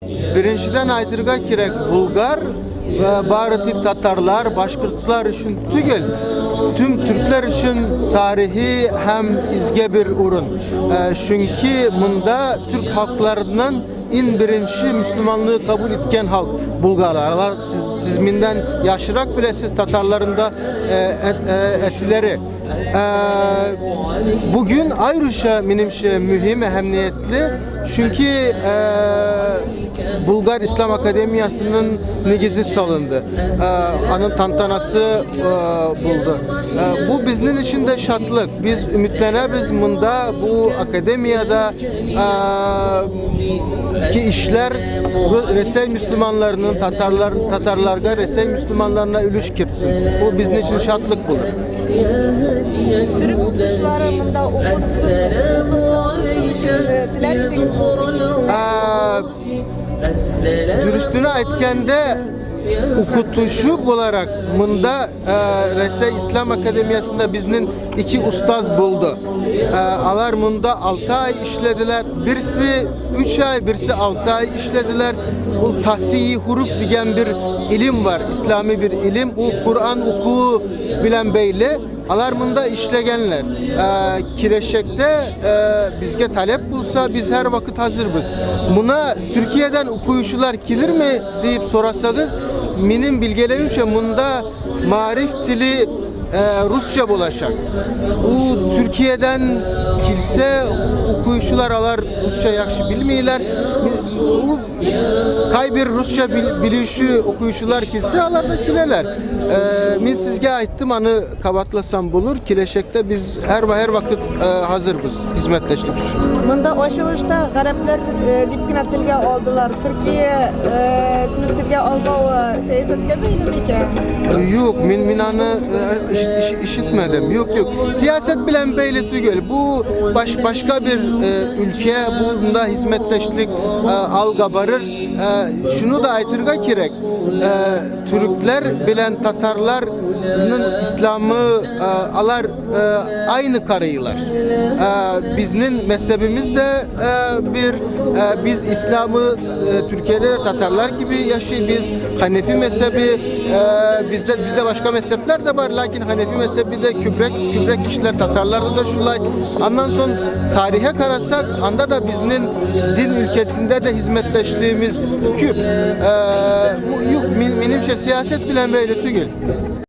Birinçiden aytırga kirek Bulgar ve Barıtik Tatarlar, Başkırtlar için tügel. Tüm Türkler için tarihi hem izge bir urun. Çünkü bunda Türk halklarından in birinci Müslümanlığı kabul etken halk Bulgarlar. Siz minden yaşırak bile siz Tatarlarında etileri. Bugün ayrıca menimce mühim, ehemmiyetli. Çünkü Bulgar İslam Akademiyası'nın negizi salındı. Anın tantanası buldu. Bu bizim için de şartlık. Biz ümitlenemiz bunda bu akademiyada ki işler Resey Müslümanlarının Tatarlarga Resey Müslümanlarına ülüş kirtsin. Bu bizim için şartlık bulur. Türk okuşlarında dürüstüne aytkende okutuşu olarak bunda Resey İslam Akademiyası'nda biznin iki ustaz buldu. Alar bunda 6 ay işlediler. Birisi 3 ay, birisi 6 ay işlediler. Bu tahsiyi huruf diyen bir ilim var. İslami bir ilim. O Kur'an okuğu bilen beyle. Alar bunda işlegenler. Kireçekte bizge talep bulsa biz her vakit hazırız. Buna Türkiye'den okuyuşular gelir mi deyip sorasanız benim bilgelerimce bunda marif dili Rusça bulaşak. Bu Türkiye'den kilse okuyuşular alar Rusça yakşı bilmiyorlar. Kaybir Rusça bilişi okuyuşular kilse alarda kileler. Min sizge aittim anı kabatlasam bulur. Kileşekte biz her vakit hazırız hizmetleştik için. Bunda oşuluşta Garaplar dipkine tilge oldular. Türkiye tilge olma siyasetge beyli miken? Yok, min anı işitmedim. Yok. Siyaset bilen beyli tügel. Bu başka bir ülke, bunda hizmetleşlik alga barır. Şunu da aytırga kirek. Türkler bilen Tatarlar'ın İslam'ı alar aynı karıyılar. Biznin mezhebimiz de biz İslam'ı Türkiye'de de Tatarlar gibi yaşıyor. Biz Hanefi mezhebi, bizde başka mezhepler de var. Lakin Hanefi mezhebi de kübrek işler Tatarlarda da şulay. Ondan sonra tarihe karasak anda da biznin din ülkesinde de hizmetleştiğimiz küp. Yok, benim siyaset bilen böyle tügül.